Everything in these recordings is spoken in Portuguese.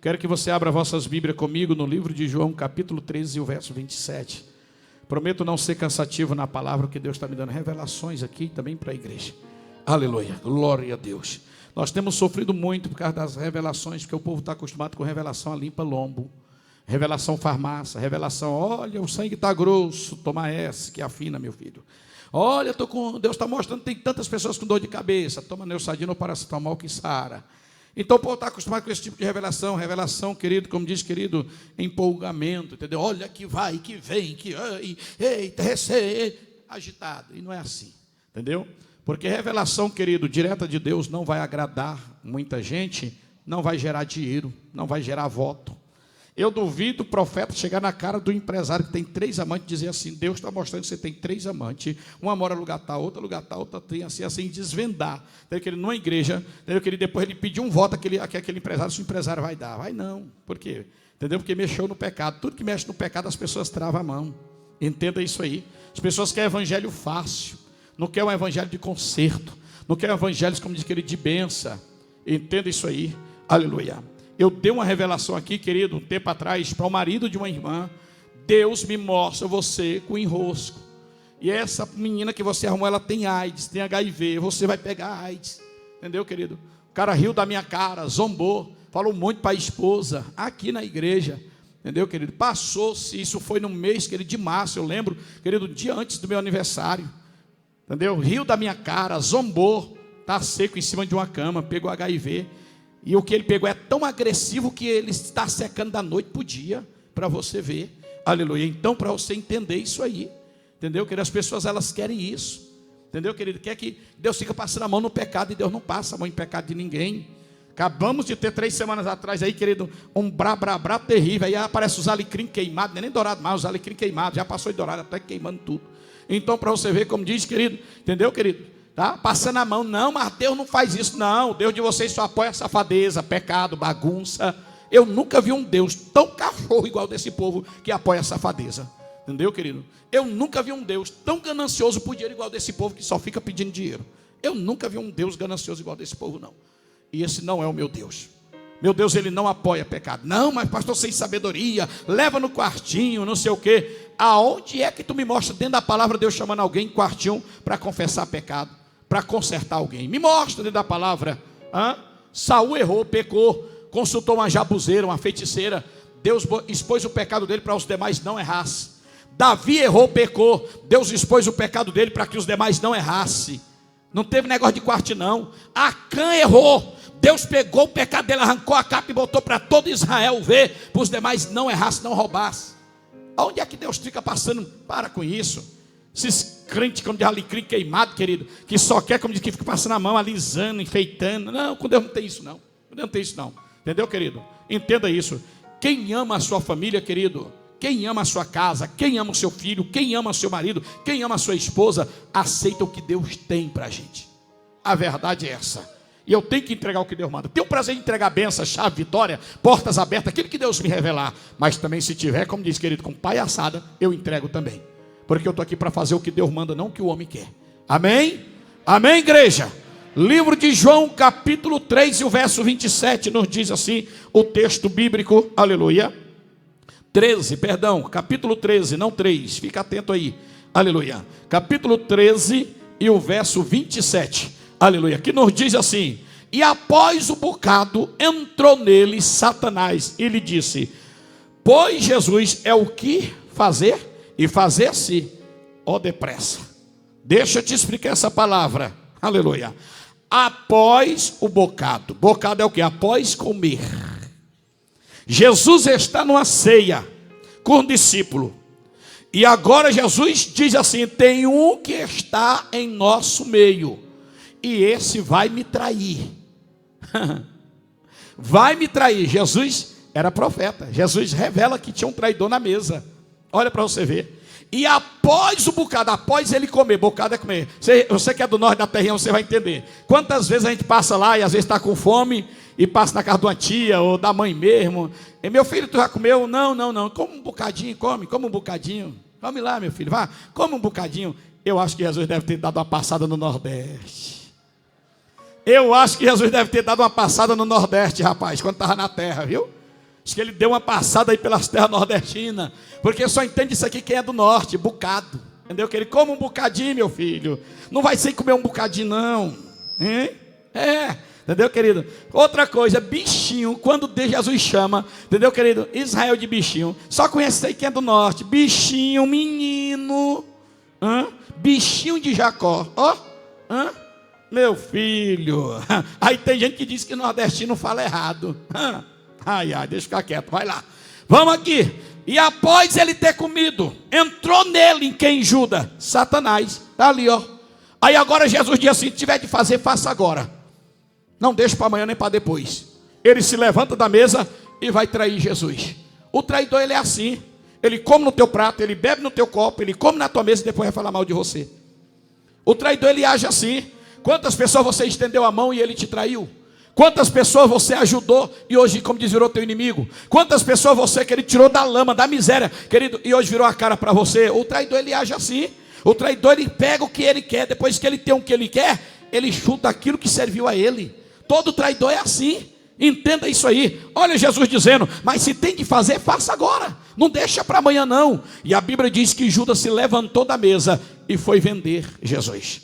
Quero que você abra vossas Bíblias comigo no livro de João, capítulo 13, e o verso 27. Prometo não ser cansativo na palavra, porque Deus está me dando revelações aqui também para a igreja. Aleluia, glória a Deus. Nós temos sofrido muito por causa das revelações, porque o povo está acostumado com revelação a limpa-lombo, revelação farmácia, revelação, olha, o sangue está grosso, toma essa que afina, meu filho. Olha, Deus está mostrando, tem tantas pessoas com dor de cabeça, toma Neossadina ou paracetamol que sara. Então o povo está acostumado com esse tipo de revelação, querido, como diz, querido, empolgamento, entendeu? Olha que vai, que vem, que eita, recebe, agitado, e não é assim, entendeu? Porque revelação, querido, direta de Deus não vai agradar muita gente, não vai gerar dinheiro, não vai gerar voto. Eu duvido o profeta chegar na cara do empresário que tem 3 amantes e dizer assim, Deus está mostrando que você tem 3 amantes, uma mora no lugar tal, outra tem assim, desvendar. Entendeu? Que ele numa igreja, entendeu? Que ele, depois ele pedir um voto aquele empresário, se o empresário vai dar. Vai não. Por quê? Entendeu? Porque mexeu no pecado. Tudo que mexe no pecado, as pessoas travam a mão. Entenda isso aí. As pessoas querem evangelho fácil, não querem um evangelho de conserto, não querem um evangelho, como diz aquele, de bênção. Entenda isso aí. Aleluia. Eu dei uma revelação aqui, querido, um tempo atrás, para o marido de uma irmã. Deus me mostra você com enrosco. E essa menina que você arrumou, ela tem AIDS, tem HIV. Você vai pegar AIDS. Entendeu, querido? O cara riu da minha cara, zombou, falou muito para a esposa, aqui na igreja. Entendeu, querido? Passou-se, isso foi no mês, querido, de março, eu lembro, querido, dia antes do meu aniversário. Entendeu? Riu da minha cara, zombou, está seco em cima de uma cama, pegou HIV. E o que ele pegou é tão agressivo que ele está secando da noite para o dia, para você ver. Aleluia. Então, para você entender isso aí, entendeu? Que as pessoas, elas querem isso. Entendeu, querido? Quer que Deus fica passando a mão no pecado, e Deus não passa a mão em pecado de ninguém. Acabamos de ter 3 semanas atrás aí, querido, um brá terrível. Aí aparece os alecrim queimados, nem dourado mais, os alecrim queimados. Já passou de dourado, até queimando tudo. Então, para você ver, como diz, querido, entendeu, querido? Tá? Passando a mão, não, mas Deus não faz isso, não. O Deus de vocês só apoia safadeza, pecado, bagunça. Eu nunca vi um Deus tão cachorro igual desse povo que apoia a safadeza. Entendeu, querido? Eu nunca vi um Deus tão ganancioso por dinheiro igual desse povo que só fica pedindo dinheiro. Eu nunca vi um Deus ganancioso igual desse povo, não. E esse não é o meu Deus. Meu Deus, ele não apoia pecado. Não, mas pastor, sem sabedoria, leva no quartinho, não sei o quê. Aonde é que tu me mostra dentro da palavra Deus chamando alguém em quartinho para confessar pecado? Para consertar alguém? Me mostra dentro da palavra. Saul errou, pecou, consultou uma jabuzeira, uma feiticeira. Deus expôs o pecado dele para os demais não errassem. Davi errou, pecou. Deus expôs o pecado dele para que os demais não errassem. Não teve negócio de quarto, não. Acã errou. Deus pegou o pecado dele, arrancou a capa e botou para todo Israel ver, para os demais não errassem, não roubassem. Onde é que Deus fica passando? Para com isso. Esses crentes como de alecrim queimado, querido, que só quer, como diz, que fica passando a mão, alisando, enfeitando. Não, com Deus não tem isso, não. Com Deus não tem isso, não. Entendeu, querido? Entenda isso. Quem ama a sua família, querido, quem ama a sua casa, quem ama o seu filho, quem ama o seu marido, quem ama a sua esposa, aceita o que Deus tem para a gente. A verdade é essa. E eu tenho que entregar o que Deus manda. Tenho o prazer de entregar bênção, chave, vitória, portas abertas, aquilo que Deus me revelar. Mas também, se tiver, como diz, querido, com palhaçada, eu entrego também. Porque eu estou aqui para fazer o que Deus manda, não o que o homem quer. Amém? Amém, igreja? Livro de João, capítulo 3 e o verso 27, nos diz assim, o texto bíblico, aleluia. 13, perdão, capítulo 13, não 3, fica atento aí, aleluia. Capítulo 13 e o verso 27, aleluia, que nos diz assim, e após o bocado, entrou nele Satanás, e lhe disse, pois Jesus é o que fazer? E fazer-se, ó depressa. Deixa eu te explicar essa palavra. Aleluia. Após o bocado. Bocado é o que? Após comer. Jesus está numa ceia com o discípulo. E agora Jesus diz assim, tem um que está em nosso meio. E esse vai me trair. Vai me trair. Jesus era profeta. Jesus revela que tinha um traidor na mesa. Olha para você ver. E após o bocado, após ele comer, bocado é comer. Você que é do norte da terrinha, você vai entender. Quantas vezes a gente passa lá e às vezes está com fome e passa na casa de uma tia ou da mãe mesmo. E meu filho, tu já comeu? Não. Come um bocadinho, come um bocadinho. Come lá, meu filho, vá, come um bocadinho. Eu acho que Jesus deve ter dado uma passada no Nordeste. Eu acho que Jesus deve ter dado uma passada no Nordeste, rapaz, quando estava na terra, viu? Diz que ele deu uma passada aí pelas terras nordestinas, porque só entende isso aqui quem é do norte, bocado. Entendeu? Que ele come um bocadinho, meu filho. Não vai sem comer um bocadinho, não. Hein? Entendeu, querido? Outra coisa, bichinho, quando Jesus chama, entendeu, querido? Israel de bichinho. Só conhece aí quem é do norte. Bichinho, menino. Bichinho de Jacó. Meu filho. Aí tem gente que diz que nordestino fala errado. Ai, deixa eu ficar quieto, vai lá. Vamos aqui. E após ele ter comido, entrou nele em quem? Judas? Satanás. Está ali, ó. Aí agora Jesus diz assim: se tiver de fazer, faça agora. Não deixe para amanhã nem para depois. Ele se levanta da mesa e vai trair Jesus. O traidor, ele é assim. Ele come no teu prato, ele bebe no teu copo, ele come na tua mesa e depois vai falar mal de você. O traidor, ele age assim. Quantas pessoas você estendeu a mão e ele te traiu? Quantas pessoas você ajudou e hoje, como diz, virou teu inimigo? Quantas pessoas você, querido, tirou da lama, da miséria, querido, e hoje virou a cara para você? O traidor, ele age assim. O traidor, ele pega o que ele quer. Depois que ele tem o que ele quer, ele chuta aquilo que serviu a ele. Todo traidor é assim. Entenda isso aí. Olha Jesus dizendo: mas se tem de fazer, faça agora. Não deixa para amanhã não. E a Bíblia diz que Judas se levantou da mesa e foi vender Jesus.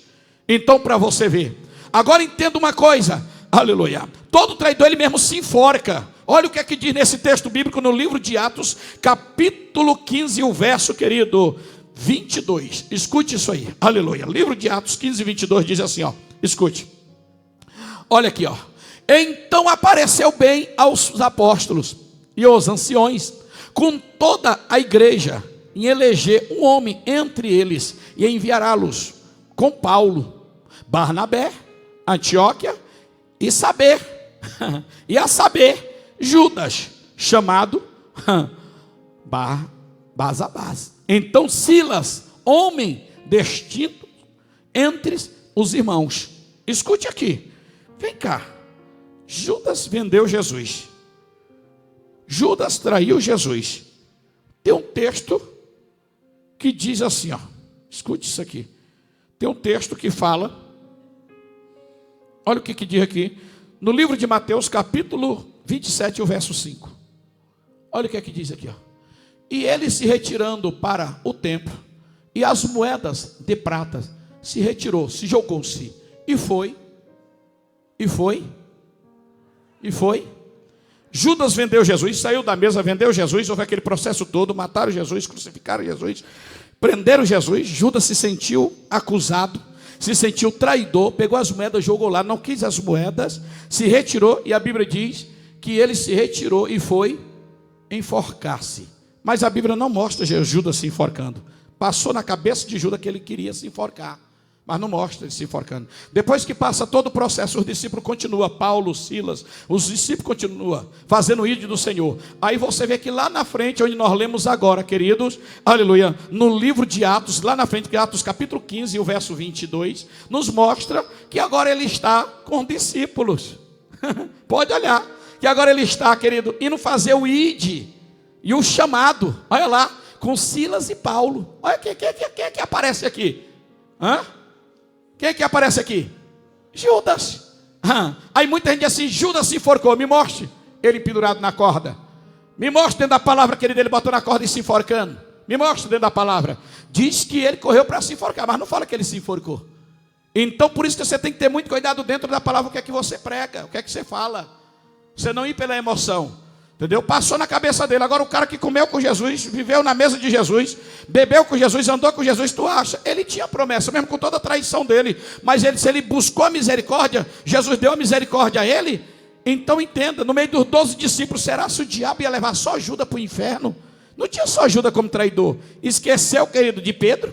Então, para você ver. Agora entenda uma coisa. Aleluia. Todo traidor, ele mesmo se enforca. Olha o que é que diz nesse texto bíblico no livro de Atos, capítulo 15, o verso, querido, 22. Escute isso aí. Aleluia. Livro de Atos 15, 22 diz assim, ó. Escute. Olha aqui, ó. Então apareceu bem aos apóstolos e aos anciões, com toda a igreja, em eleger um homem entre eles e enviá-los com Paulo, Barnabé, Antioquia e a saber, Judas, chamado Barsabás. Então Silas, homem distinto entre os irmãos. Escute aqui. Vem cá. Judas vendeu Jesus. Judas traiu Jesus. Tem um texto que diz assim, ó. Escute isso aqui. Tem um texto que fala. Olha o que diz aqui. No livro de Mateus, capítulo 27, o verso 5. Olha o que diz aqui, ó. E ele se retirando para o templo, e as moedas de prata se retirou, se jogou-se, e foi. Judas vendeu Jesus, saiu da mesa, vendeu Jesus, houve aquele processo todo, mataram Jesus, crucificaram Jesus, prenderam Jesus. Judas se sentiu acusado, se sentiu traidor, pegou as moedas, jogou lá, não quis as moedas, se retirou, e a Bíblia diz que ele se retirou e foi enforcar-se. Mas a Bíblia não mostra Judas se enforcando. Passou na cabeça de Judas que ele queria se enforcar, mas não mostra ele se enforcando. Depois que passa todo o processo, os discípulos continuam, Paulo, Silas, os discípulos continuam fazendo o ídolo do Senhor. Aí você vê que lá na frente, onde nós lemos agora, queridos, aleluia, no livro de Atos, lá na frente, Atos capítulo 15, o verso 22, nos mostra que agora ele está com discípulos. Pode olhar, que agora ele está, querido, indo fazer o ide e o chamado, olha lá, com Silas e Paulo. Olha quem que aparece aqui. Quem é que aparece aqui? Judas. Aí muita gente diz assim: Judas se enforcou. Me mostre ele pendurado na corda. Me mostre dentro da palavra que ele botou na corda e se enforcando. Me mostre dentro da palavra. Diz que ele correu para se enforcar, mas não fala que ele se enforcou. Então por isso que você tem que ter muito cuidado dentro da palavra, o que é que você prega, o que é que você fala. Você não ir pela emoção. Entendeu? Passou na cabeça dele. Agora o cara que comeu com Jesus, viveu na mesa de Jesus, bebeu com Jesus, andou com Jesus, tu acha? Ele tinha promessa, mesmo com toda a traição dele. Mas se ele buscou a misericórdia, Jesus deu a misericórdia a ele. Então entenda, no meio dos 12 discípulos, será se o diabo ia levar só Judas para o inferno? Não tinha só Judas como traidor. Esqueceu, querido, de Pedro?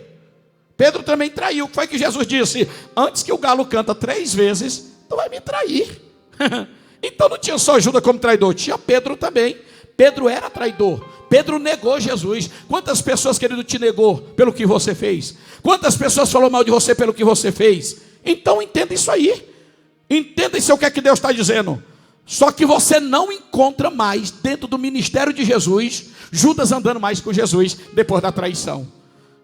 Pedro também traiu. Foi que Jesus disse: antes que o galo canta 3 vezes, tu vai me trair. Então não tinha só Judas como traidor, tinha Pedro também. Pedro era traidor. Pedro negou Jesus. Quantas pessoas, querido, te negou pelo que você fez? Quantas pessoas falou mal de você pelo que você fez? Então entenda isso aí. Entenda isso, o que é que Deus está dizendo. Só que você não encontra mais dentro do ministério de Jesus Judas andando mais com Jesus depois da traição.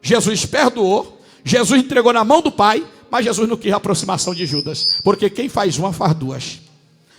Jesus perdoou, Jesus entregou na mão do Pai, mas Jesus não quis a aproximação de Judas, porque quem faz uma faz duas.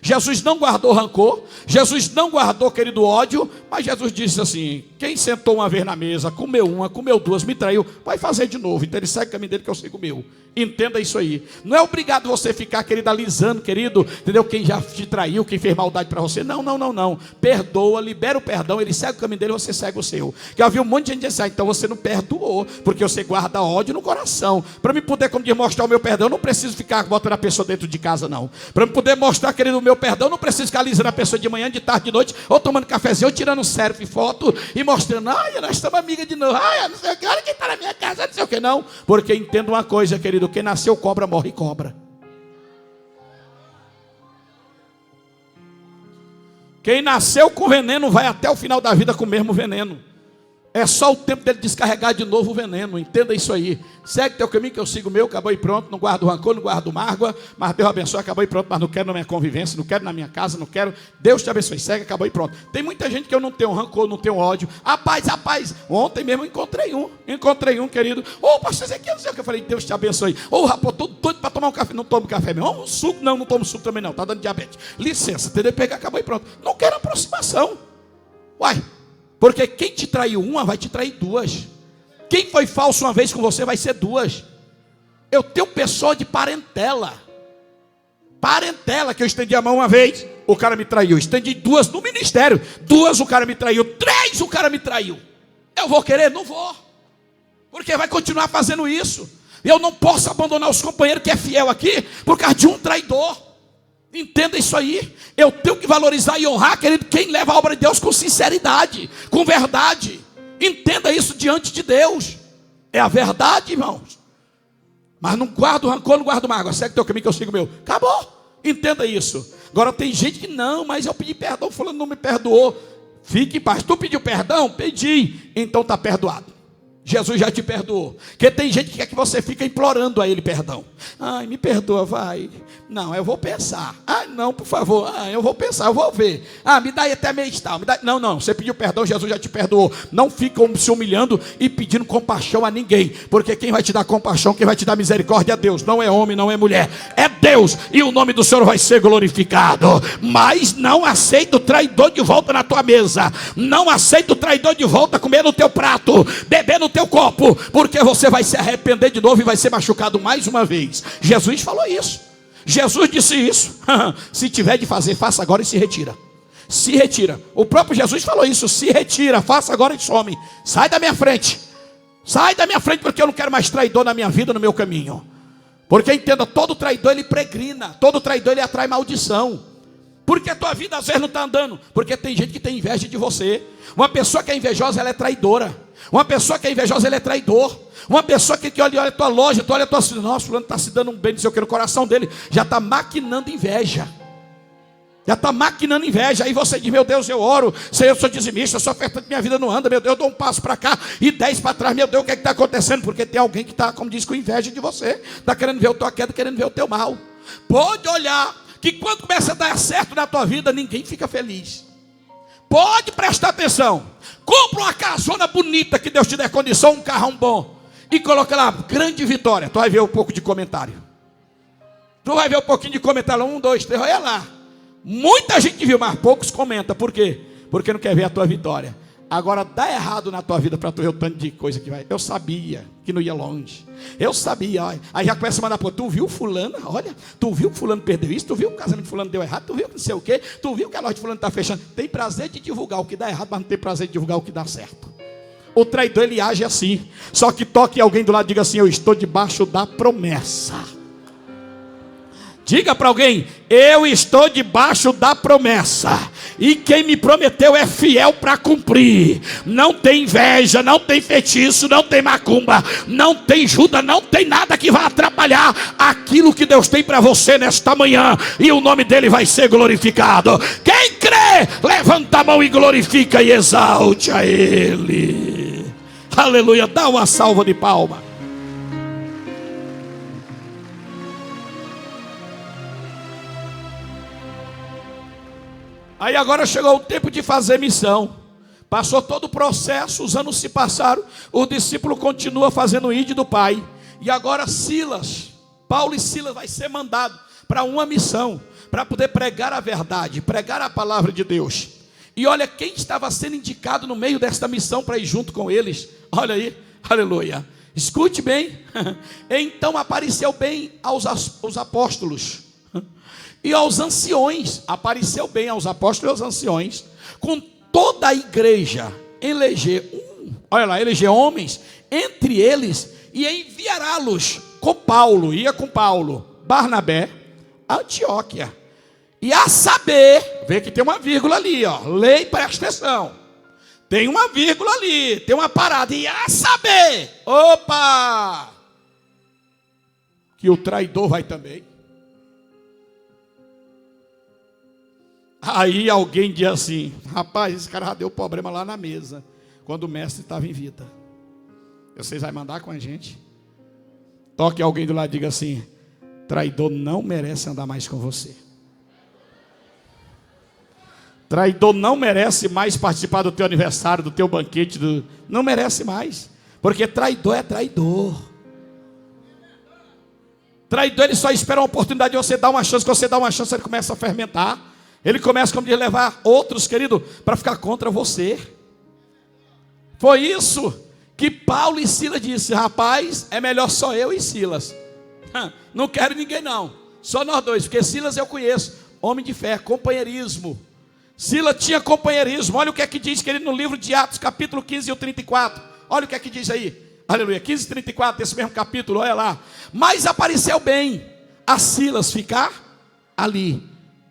Jesus não guardou rancor, Jesus não guardou, querido, ódio, mas Jesus disse assim: quem sentou uma vez na mesa, comeu uma, comeu duas, me traiu, vai fazer de novo. Então ele segue o caminho dele, que eu sigo o meu. Entenda isso aí. Não é obrigado você ficar, querido, alisando, querido, entendeu? Quem já te traiu, quem fez maldade para você. Não, não, não, não. Perdoa, libera o perdão, ele segue o caminho dele, você segue o seu. Que eu vi um monte de gente dizer: então você não perdoou, porque você guarda ódio no coração. Para me poder, como diz, mostrar o meu perdão, eu não preciso ficar botando a pessoa dentro de casa, não. Para me poder mostrar, querido, o meu perdão, eu não preciso ficar alisando a pessoa de manhã, de tarde, de noite, ou tomando cafezinho, ou tirando selfie, foto e mostrando: ai, nós estamos amigas de novo, ai, não sei o que, olha quem está na minha casa, não sei o que, não. Porque entenda uma coisa, querido: quem nasceu cobra, morre cobra. Quem nasceu com veneno vai até o final da vida com o mesmo veneno. É só o tempo dele descarregar de novo o veneno. Entenda isso aí. Segue teu caminho, que eu sigo o meu. Acabou e pronto. Não guardo rancor, não guardo mágoa. Mas Deus abençoe, acabou e pronto. Mas não quero na minha convivência, não quero na minha casa, não quero. Deus te abençoe. Segue, acabou e pronto. Tem muita gente que eu não tenho rancor, não tenho ódio. Rapaz, ontem mesmo eu encontrei um, querido. Ô, pastor Ezequiel, não sei o que eu falei: Deus te abençoe. Ô, rapaz, tô doido para tomar um café. Não tomo café mesmo. Um suco, não tomo suco também não. Tá dando diabetes. Licença, entendeu? Pegar, acabou e pronto. Não quero aproximação. Uai. Porque quem te traiu uma, vai te trair duas. Quem foi falso uma vez com você, vai ser duas. Eu tenho pessoa de parentela. Parentela, que eu estendi a mão uma vez, o cara me traiu. Estendi duas no ministério. Duas, o cara me traiu. Três, o cara me traiu. Eu vou querer? Não vou. Porque vai continuar fazendo isso. Eu não posso abandonar os companheiros que é fiel aqui, por causa de um traidor. Entenda isso aí. Eu tenho que valorizar e honrar, querido, quem leva a obra de Deus com sinceridade, com verdade. Entenda isso diante de Deus. É a verdade, irmãos. Mas não guardo rancor, não guardo mágoa. Segue teu caminho, que eu sigo o meu. Acabou. Entenda isso. Agora tem gente que não, mas eu pedi perdão, fulano não me perdoou. Fique em paz. Tu pediu perdão? Pedi. Então está perdoado. Jesus já te perdoou. Porque tem gente que quer que você fique implorando a ele perdão. Ai, me perdoa, vai. Não, eu vou pensar. Ai, não, por favor. Ai, eu vou pensar, eu vou ver. Ah, me dá aí até meio tal. Não, não, você pediu perdão, Jesus já te perdoou. Não fica se humilhando e pedindo compaixão a ninguém. Porque quem vai te dar compaixão, quem vai te dar misericórdia é Deus. Não é homem, não é mulher. É Deus. E o nome do Senhor vai ser glorificado. Mas não aceita o traidor de volta na tua mesa. Não aceita o traidor de volta comer no teu prato, beber no teu copo, porque você vai se arrepender de novo e vai ser machucado mais uma vez. Jesus falou isso. Jesus disse isso. Se tiver de fazer, faça agora e se retira. Se retira. O próprio Jesus falou isso. Se retira, faça agora e some. Sai da minha frente. Sai da minha frente, porque eu não quero mais traidor na minha vida, no meu caminho. Porque entenda, todo traidor ele pregrina. Todo traidor ele atrai maldição. Porque a tua vida às vezes não está andando. Porque tem gente que tem inveja de você. Uma pessoa que é invejosa, ela é traidora. Uma pessoa que é invejosa, ele é traidor. Uma pessoa que olha a tua loja, tu olha a tua... Nossa, fulano está se dando um bem, não sei o que, no coração dele. Já está maquinando inveja. Já está maquinando inveja. Aí você diz: meu Deus, eu oro, Senhor, eu sou dizimista, eu sou ofertante, minha vida não anda. Meu Deus, eu dou um passo para cá e 10 para trás. Meu Deus, o que é que está acontecendo? Porque tem alguém que está, como diz, com inveja de você. Está querendo ver a tua queda, querendo ver o teu mal. Pode olhar que quando começa a dar certo na tua vida, ninguém fica feliz. Pode prestar atenção. Compra uma casona bonita, que Deus te der condição, um carrão bom, e coloca lá, grande vitória. Tu vai ver um pouco de comentário. Tu vai ver um pouquinho de comentário. 1, 2, 3, olha lá. Muita gente viu, mas poucos comentam. Por quê? Porque não quer ver a tua vitória. Agora dá errado na tua vida para tu ver o tanto de coisa que vai. Eu sabia que não ia longe. Eu sabia, olha. Aí já começa a mandar: pô, tu viu fulano? Olha, tu viu que fulano perdeu isso? Tu viu que o casamento de fulano deu errado? Tu viu que não sei o quê? Tu viu que a loja de fulano está fechando? Tem prazer de divulgar o que dá errado, mas não tem prazer de divulgar o que dá certo. O traidor ele age assim. Só que toque alguém do lado e diga assim: eu estou debaixo da promessa. Diga para alguém: eu estou debaixo da promessa. E quem me prometeu é fiel para cumprir. Não tem inveja, não tem feitiço, não tem macumba, não tem Judas, não tem nada que vá atrapalhar aquilo que Deus tem para você nesta manhã. E o nome dele vai ser glorificado. Quem crê, levanta a mão e glorifica e exalte a ele. Aleluia, dá uma salva de palma. Aí agora chegou o tempo de fazer missão. Passou todo o processo, os anos se passaram. O discípulo continua fazendo o ID do Pai. E agora Silas, Paulo e Silas vai ser mandado para uma missão. para poder pregar a verdade, pregar a palavra de Deus. E olha quem estava sendo indicado no meio desta missão para ir junto com eles. Olha aí, aleluia. Escute bem. Então apareceu bem aos apóstolos e aos anciões. Apareceu bem aos apóstolos e aos anciões, com toda a igreja, eleger homens entre eles e enviará-los com Paulo, Barnabé, Antioquia. E a saber, vê que tem uma vírgula ali, lei, presta atenção. Tem uma vírgula ali, tem uma parada. E a saber, opa, que o traidor vai também. Aí alguém diz assim: rapaz, esse cara já deu problema lá na mesa, quando o mestre estava em vida. Vocês vão mandar com a gente? Toque alguém do lado e diga assim: traidor não merece andar mais com você. Traidor não merece mais participar do teu aniversário, do teu banquete, não merece mais. Porque traidor é traidor. Traidor, ele só espera uma oportunidade de você dar uma chance. Quando você dá uma chance, ele começa a fermentar. Ele começa, como diz, levar outros, querido, para ficar contra você. Foi isso que Paulo e Silas disse: rapaz, é melhor só eu e Silas. Não quero ninguém não, só nós dois. Porque Silas eu conheço, homem de fé, companheirismo. Silas tinha companheirismo. Olha o que é que diz, querido, no livro de Atos, capítulo 15 e o 34. Olha o que é que diz aí. Aleluia, 15 e 34, desse mesmo capítulo, olha lá. Mas apareceu bem a Silas ficar ali.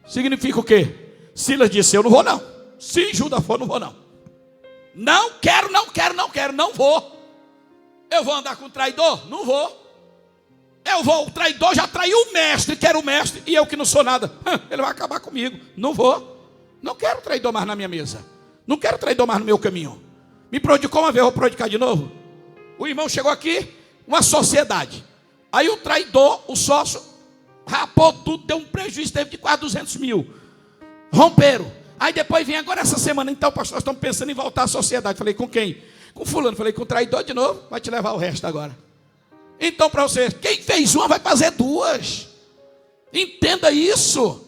Significa o quê? Silas disse: eu não vou não. Se Judas for, não vou não. Não quero, não vou. Eu vou andar com o traidor? Não vou. O traidor já traiu o mestre, que era o mestre, e eu que não sou nada. Ele vai acabar comigo. Não vou. Não quero traidor mais na minha mesa. Não quero traidor mais no meu caminho. Me prejudicou uma vez, eu vou prejudicar de novo. O irmão chegou aqui, uma sociedade. Aí o traidor, o sócio, rapou tudo, deu um prejuízo, teve de quase 200 mil. Romperam. Aí depois vem agora essa semana, então, pastor, nós estamos pensando em voltar à sociedade. Falei, com quem? Com fulano. Falei, com o traidor de novo, vai te levar o resto agora. Então, para você, quem fez uma vai fazer duas. Entenda isso.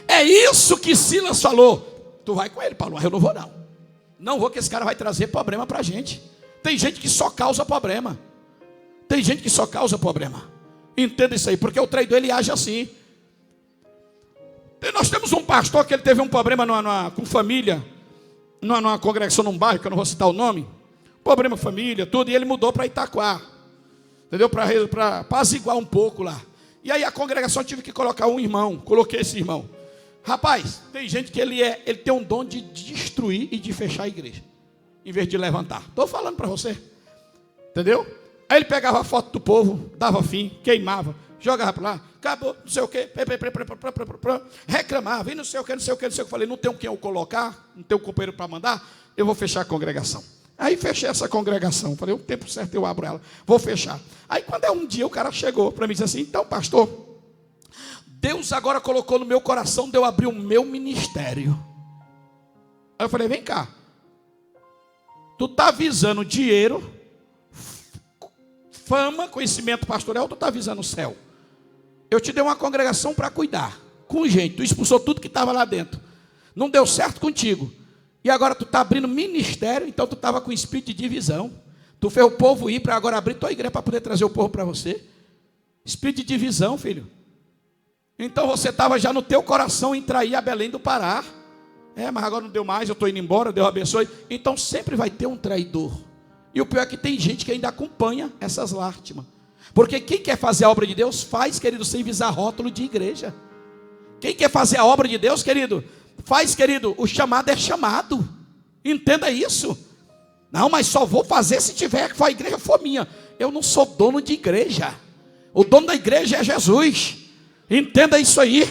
É isso que Silas falou. Tu vai com ele, Paulo. Eu não vou não. Não vou, que esse cara vai trazer problema para a gente. Tem gente que só causa problema. Entenda isso aí, porque o traidor ele age assim. Nós temos um pastor que ele teve um problema com família, numa congregação num bairro, que eu não vou citar o nome. Problema família, tudo, e ele mudou para Itaquá. Entendeu? Para apaziguar um pouco lá. E aí a congregação tive que colocar um irmão. Coloquei esse irmão. Rapaz, tem gente que ele tem um dom de destruir e de fechar a igreja, em vez de levantar. Estou falando para você. Entendeu? Aí ele pegava a foto do povo, dava fim, queimava, jogava para lá, acabou, não sei o quê, reclamava, e não sei o quê. Eu falei, não tenho quem eu colocar, não tenho companheiro para mandar, eu vou fechar a congregação. Aí fechei essa congregação, falei, o tempo certo eu abro ela, vou fechar. Aí quando um dia o cara chegou para mim e disse assim: então, pastor, Deus agora colocou no meu coração de eu abrir o meu ministério. Aí eu falei, vem cá, tu está visando dinheiro, fama, conhecimento pastoral, tu está visando o céu? Eu te dei uma congregação para cuidar, com gente, tu expulsou tudo que estava lá dentro, não deu certo contigo. E agora tu está abrindo ministério, então tu estava com espírito de divisão. Tu fez o povo ir para agora abrir tua igreja para poder trazer o povo para você. Espírito de divisão, filho. Então você estava já no teu coração em trair a Belém do Pará. Mas agora não deu mais, eu estou indo embora, Deus abençoe. Então sempre vai ter um traidor. E o pior é que tem gente que ainda acompanha essas lástimas. Porque quem quer fazer a obra de Deus, faz, querido, sem visar rótulo de igreja. Quem quer fazer a obra de Deus, querido, faz, querido, o chamado é chamado. Entenda isso. Não, mas só vou fazer se tiver que a igreja for minha. Eu não sou dono de igreja. O dono da igreja é Jesus. Entenda isso aí.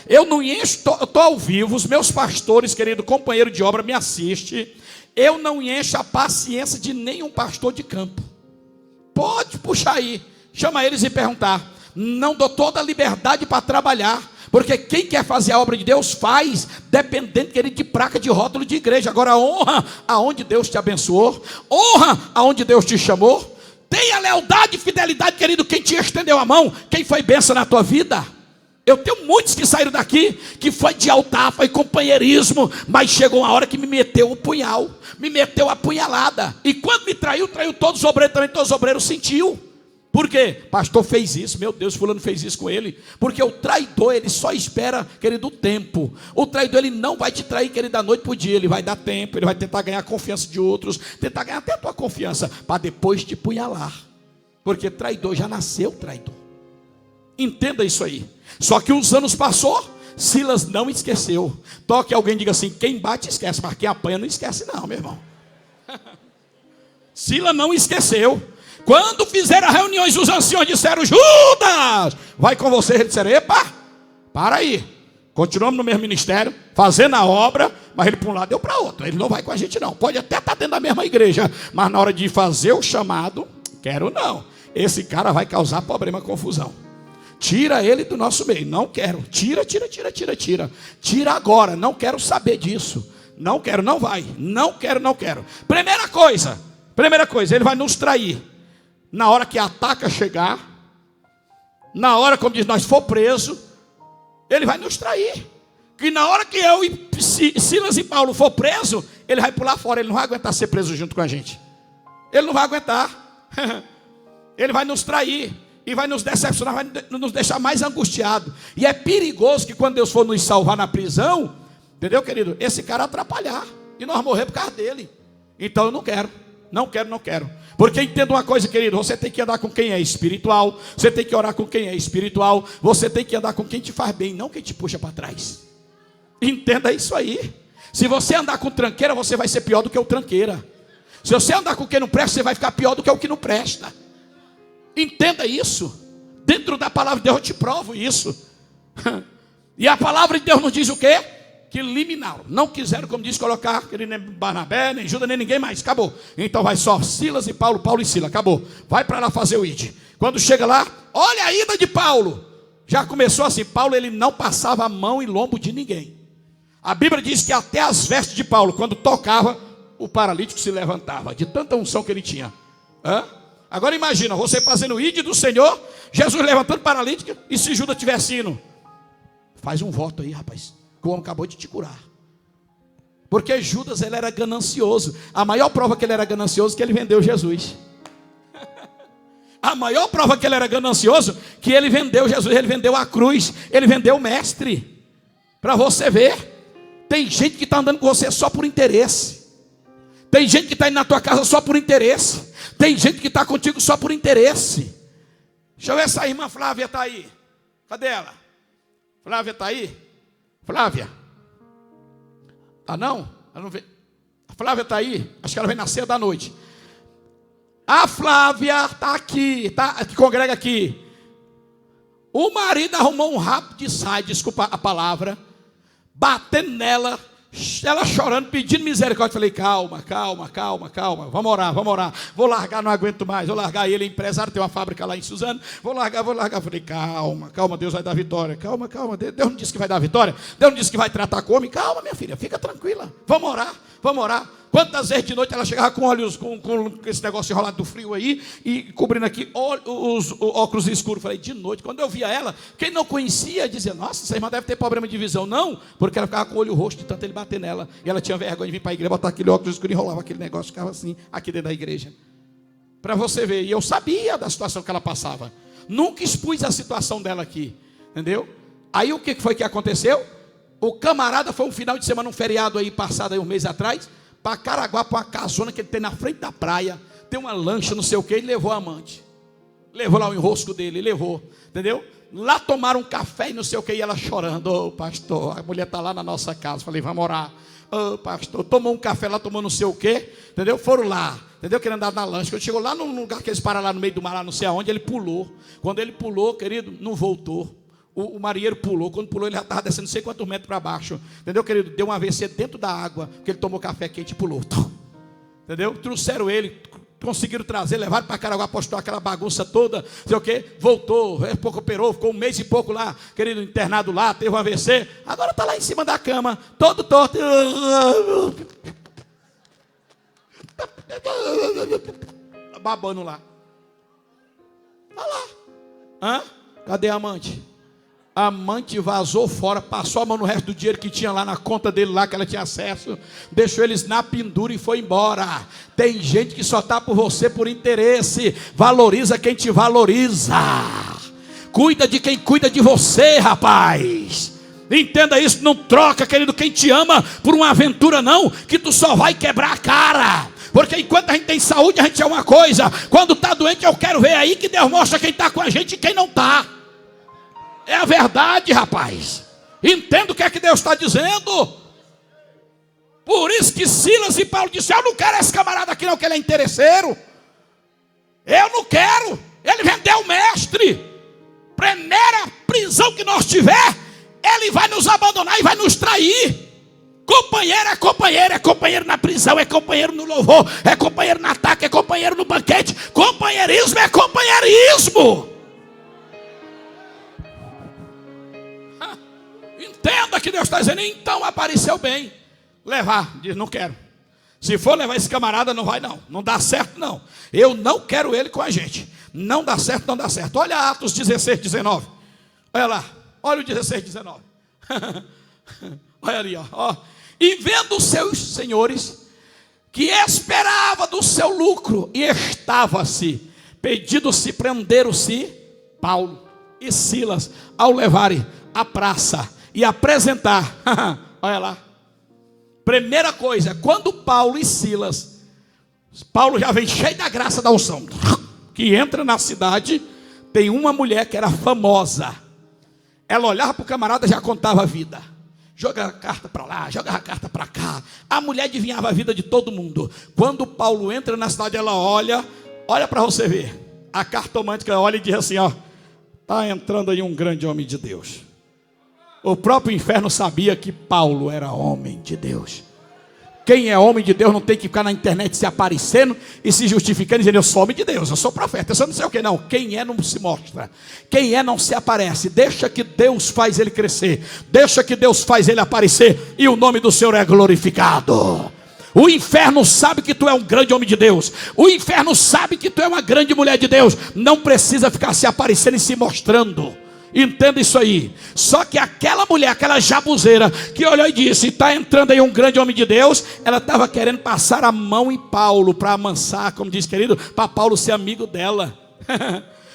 Eu não encho, eu estou ao vivo, os meus pastores, querido, companheiro de obra, me assiste. Eu não encho a paciência de nenhum pastor de campo. Pode puxar aí, chama eles e perguntar. Não dou toda a liberdade para trabalhar. Porque quem quer fazer a obra de Deus faz, dependendo, querido, de placa de rótulo de igreja. Agora honra aonde Deus te abençoou, honra aonde Deus te chamou. Tenha lealdade e fidelidade, querido, quem te estendeu a mão, quem foi bênção na tua vida. Eu tenho muitos que saíram daqui, que foi de altar, foi companheirismo, mas chegou uma hora que me meteu o punhal, me meteu a punhalada. E quando me traiu, traiu todos os obreiros também, todos os obreiros sentiu. Por quê? Pastor fez isso, meu Deus, fulano fez isso com ele. Porque o traidor, ele só espera, querido, o tempo. O traidor, ele não vai te trair, querido, da noite para o dia. Ele vai dar tempo, ele vai tentar ganhar a confiança de outros, tentar ganhar até a tua confiança, para depois te punhalar. Porque traidor já nasceu traidor. Entenda isso aí. Só que os anos passou, Silas não esqueceu. Toque alguém e diga assim: quem bate esquece, mas quem apanha não esquece não, meu irmão. Silas não esqueceu. Quando fizeram as reuniões, os anciões disseram: Judas, vai com você. Eles disseram: epa, para aí. Continuamos no mesmo ministério, fazendo a obra, mas ele para um lado, eu para outro. Ele não vai com a gente não. Pode até estar dentro da mesma igreja, mas na hora de fazer o chamado, quero não. Esse cara vai causar problema, confusão. Tira ele do nosso meio. Não quero. Tira. Tira agora. Não quero saber disso. Não quero, não vai. Não quero. Primeira coisa, ele vai nos trair. Na hora que a ataca chegar, na hora, como diz, nós for preso, ele vai nos trair. Que na hora que eu e Silas e Paulo for preso, ele vai pular fora. Ele não vai aguentar ser preso junto com a gente. Ele não vai aguentar. Ele vai nos trair. E vai nos decepcionar, vai nos deixar mais angustiados. E é perigoso que quando Deus for nos salvar na prisão, entendeu, querido? Esse cara atrapalhar. E nós morrer por causa dele. Então eu não quero. Porque entenda uma coisa, querido: você tem que andar com quem é espiritual, você tem que orar com quem é espiritual, você tem que andar com quem te faz bem, não quem te puxa para trás. Entenda isso aí. Se você andar com tranqueira, você vai ser pior do que o tranqueira. Se você andar com quem não presta, você vai ficar pior do que o que não presta. Entenda isso. Dentro da palavra de Deus eu te provo isso. E a palavra de Deus nos diz o quê? Que eliminaram. Não quiseram, como diz, colocar nem Barnabé, nem Judas, nem ninguém mais. Acabou. Então vai só Silas e Paulo, Paulo e Silas. Acabou. Vai para lá fazer o ID. Quando chega lá, olha a ida de Paulo. Já começou assim. Paulo, ele não passava a mão e lombo de ninguém. A Bíblia diz que até as vestes de Paulo, quando tocava, o paralítico se levantava. De tanta unção que ele tinha. Agora imagina, você fazendo o ID do Senhor, Jesus levantando paralítico, e se Judas tivesse indo, faz um voto aí, rapaz, que o homem acabou de te curar. Porque Judas, ele era ganancioso. A maior prova que ele era ganancioso é que ele vendeu Jesus. A maior prova que ele era ganancioso, que ele vendeu Jesus, ele vendeu a cruz, ele vendeu o mestre. Para você ver, tem gente que está andando com você só por interesse. Tem gente que está indo na tua casa só por interesse. Tem gente que está contigo só por interesse. Deixa eu ver se a irmã Flávia está aí. Cadê ela? Flávia está aí? Flávia? Ah, não? Ela não vê. A Flávia está aí? Acho que ela vem na ceia da noite. A Flávia está aqui, que congrega aqui. O marido arrumou um rabo de saia, desculpa a palavra, batendo nela. Ela chorando, pedindo misericórdia. Falei: calma, vamos orar. Vou largar, não aguento mais. Vou largar. Ele é empresário, tem uma fábrica lá em Suzano. Vou largar. Falei: calma, Deus vai dar vitória. Calma, Deus não disse que vai dar vitória. Deus não disse que vai tratar com homem. Calma, minha filha, fica tranquila. Vamos orar. Quantas vezes de noite ela chegava com olhos, com esse negócio enrolado do frio aí, e cobrindo aqui os óculos escuros. Falei: de noite, quando eu via ela, quem não conhecia dizia: nossa, essa irmã deve ter problema de visão. Não, porque ela ficava com o olho roxo de tanto ele bater nela. E ela tinha vergonha de vir para a igreja, botar aquele óculos escuro e enrolava aquele negócio, ficava assim, aqui dentro da igreja. Para você ver, e eu sabia da situação que ela passava. Nunca expus a situação dela aqui, entendeu? Aí o que foi que aconteceu? O camarada foi um final de semana, um feriado aí, passado aí um mês atrás, para Caraguá, para uma casona que ele tem na frente da praia, tem uma lancha, não sei o que, e levou a amante. Levou lá o enrosco dele, levou, entendeu? Lá tomaram um café e não sei o que, e ela chorando: ô pastor, a mulher está lá na nossa casa. Falei: vamos orar. Ô pastor, tomou um café lá, tomou não sei o que, entendeu? Foram lá, entendeu? Querendo andar na lancha. Quando chegou lá num lugar que eles param lá no meio do mar, lá não sei aonde, ele pulou. Quando ele pulou, querido, não voltou. O marinheiro pulou. Quando pulou, ele já estava descendo não sei quantos metros para baixo. Entendeu, querido? Deu um AVC dentro da água, porque ele tomou café quente e pulou. Entendeu? Trouxeram ele, conseguiram trazer, levaram para Caraguá, postou aquela bagunça toda, sei o quê, voltou, pouco operou, ficou um mês e pouco lá, querido, internado lá, teve um AVC. Agora está lá em cima da cama, todo torto. Babando lá. Olha lá. Cadê a amante? A amante vazou fora, passou a mão no resto do dinheiro que tinha lá na conta dele, lá que ela tinha acesso, deixou eles na pendura e foi embora. Tem gente que só está por você por interesse. Valoriza quem te valoriza. Cuida de quem cuida de você, rapaz. Entenda isso, não troca, querido, quem te ama por uma aventura não, que tu só vai quebrar a cara. Porque enquanto a gente tem saúde, a gente é uma coisa. Quando está doente, eu quero ver aí que Deus mostra quem está com a gente e quem não está. É a verdade, rapaz. Entenda o que é que Deus está dizendo. Por isso que Silas e Paulo disseram: eu não quero esse camarada aqui não, que ele é interesseiro. Eu não quero. Ele vendeu o mestre. Primeira prisão que nós tiver, ele vai nos abandonar e vai nos trair. Companheiro é companheiro, é companheiro na prisão, é companheiro no louvor, é companheiro no ataque, é companheiro no banquete. Companheirismo é companheirismo. Entenda que Deus está dizendo. Então apareceu bem levar. Diz: não quero. Se for levar esse camarada, não vai não. Não dá certo não. Eu não quero ele com a gente. Não dá certo, não dá certo. Olha Atos 16, 19. Olha lá. Olha o 16, 19. Olha ali, ó. E vendo os seus senhores, que esperava do seu lucro, e estava-se pedido-se, prenderam-se Paulo e Silas, ao levarem à praça e apresentar. Olha lá. Primeira coisa, quando Paulo e Silas, Paulo já vem cheio da graça da unção, que entra na cidade, tem uma mulher que era famosa. Ela olhava para o camarada e já contava a vida. Jogava a carta para lá, jogava a carta para cá. A mulher adivinhava a vida de todo mundo. Quando Paulo entra na cidade, ela olha para você ver. A cartomante olha e diz assim: ó, está entrando aí um grande homem de Deus. O próprio inferno sabia que Paulo era homem de Deus. Quem é homem de Deus não tem que ficar na internet se aparecendo e se justificando, dizendo: eu sou homem de Deus, eu sou profeta, eu sou não sei o que. Não, quem é não se mostra. Quem é não se aparece. Deixa que Deus faz ele crescer. Deixa que Deus faz ele aparecer. E o nome do Senhor é glorificado. O inferno sabe que tu é um grande homem de Deus. O inferno sabe que tu é uma grande mulher de Deus. Não precisa ficar se aparecendo e se mostrando. Entenda isso aí. Só que aquela mulher, aquela jabuzeira, que olhou e disse: está entrando aí um grande homem de Deus. Ela estava querendo passar a mão em Paulo, para amansar, como diz, querido, para Paulo ser amigo dela.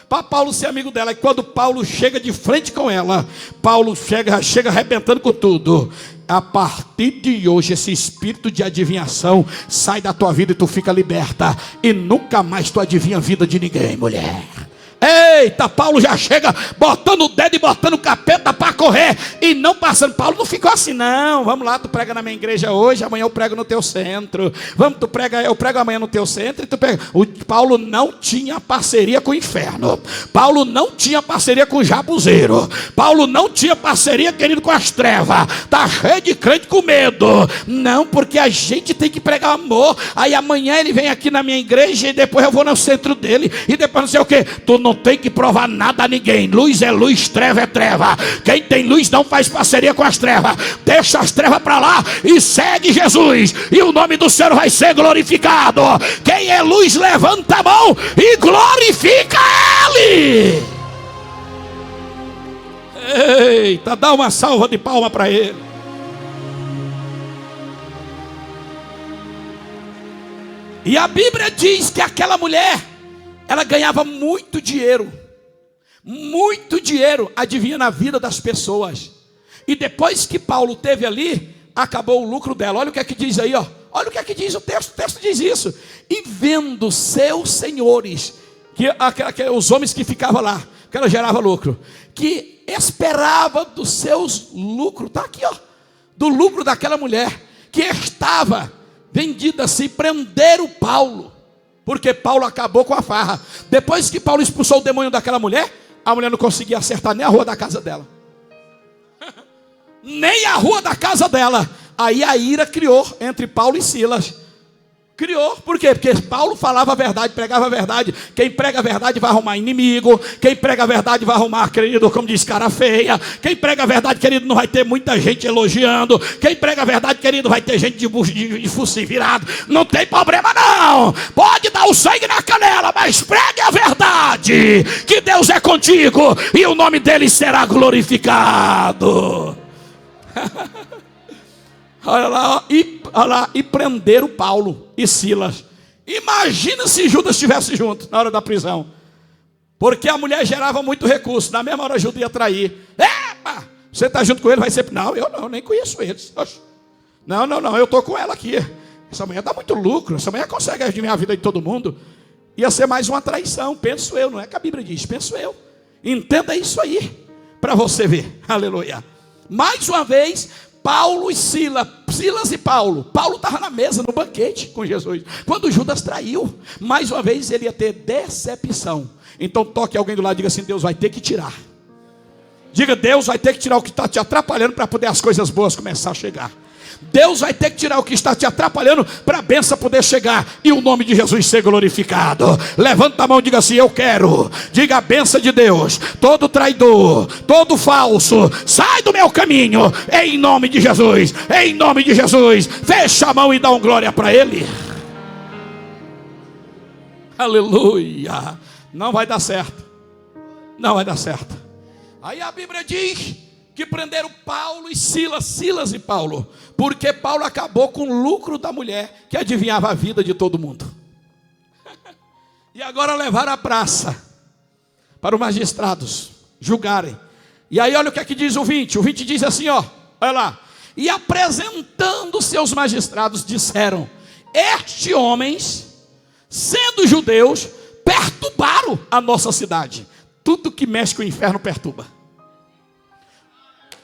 Para Paulo ser amigo dela. E quando Paulo chega de frente com ela, Paulo chega arrebentando com tudo. A partir de hoje, esse espírito de adivinhação sai da tua vida e tu fica liberta. E nunca mais tu adivinha a vida de ninguém, mulher. Eita, Paulo já chega botando o dedo e botando o capeta para correr e não passando. Paulo não ficou assim, não. Vamos lá, tu prega na minha igreja hoje, amanhã eu prego no teu centro. Vamos, eu prego amanhã no teu centro e tu prega. Paulo não tinha parceria com o inferno. Paulo não tinha parceria com o jabuzeiro. Paulo não tinha parceria, querido, com as trevas. Tá cheio de crente com medo. Não, porque a gente tem que pregar amor. Aí amanhã ele vem aqui na minha igreja e depois eu vou no centro dele e depois não sei o que. Tu não tem que provar nada a ninguém. Luz é luz, treva é treva. Quem tem luz não faz parceria com as trevas. Deixa as trevas para lá e segue Jesus, e o nome do Senhor vai ser glorificado. Quem é luz, levanta a mão e glorifica Ele. Eita, dá uma salva de palma para Ele. E a Bíblia diz que aquela mulher, ela ganhava muito dinheiro, adivinha, na vida das pessoas. E depois que Paulo teve ali, acabou o lucro dela. Olha o que é que diz aí, ó. Olha o que é que diz o texto diz isso. E vendo seus senhores, que os homens que ficavam lá, que ela gerava lucro, que esperava dos seus lucros, está aqui, ó, do lucro daquela mulher, que estava vendida assim, prenderam Paulo. Porque Paulo acabou com a farra. Depois que Paulo expulsou o demônio daquela mulher, a mulher não conseguia acertar nem a rua da casa dela. Nem a rua da casa dela. Aí a ira criou entre Paulo e Silas. Criou, por quê? Porque Paulo falava a verdade, pregava a verdade. Quem prega a verdade vai arrumar inimigo. Quem prega a verdade vai arrumar, querido, como diz, cara feia. Quem prega a verdade, querido, não vai ter muita gente elogiando. Quem prega a verdade, querido, vai ter gente de focinho virado. Não tem problema não. Pode dar o sangue na canela, mas pregue a verdade. Que Deus é contigo e o nome dele será glorificado. Olha lá, e prenderam Paulo e Silas. Imagina se Judas estivesse junto na hora da prisão. Porque a mulher gerava muito recurso. Na mesma hora Judas ia trair. Epa, você está junto com ele, vai ser... Não, eu não, nem conheço eles. Não, eu estou com ela aqui. Essa mulher dá muito lucro. Essa mulher consegue adivinhar a vida de todo mundo. Ia ser mais uma traição, penso eu. Não é que a Bíblia diz, penso eu. Entenda isso aí, para você ver. Aleluia. Mais uma vez... Paulo e Silas e Paulo. Paulo estava na mesa, no banquete com Jesus. Quando Judas traiu, mais uma vez ele ia ter decepção. Então toque alguém do lado e diga assim: Deus vai ter que tirar. Diga: Deus vai ter que tirar o que está te atrapalhando para poder as coisas boas começar a chegar. Deus vai ter que tirar o que está te atrapalhando para a bênção poder chegar e o nome de Jesus ser glorificado. Levanta a mão e diga assim: eu quero. Diga: a bênção de Deus. Todo traidor, todo falso, sai do meu caminho em nome de Jesus. Em nome de Jesus. Fecha a mão e dá um glória para ele. Aleluia. Não vai dar certo. Não vai dar certo. Aí a Bíblia diz que prenderam Paulo e Silas e Paulo, porque Paulo acabou com o lucro da mulher que adivinhava a vida de todo mundo. E agora levaram a praça para os magistrados julgarem. E aí olha o que é que diz o 20. O 20 diz assim, ó, olha lá. E apresentando seus magistrados disseram: estes homens, sendo judeus, perturbaram a nossa cidade. Tudo que mexe com o inferno perturba.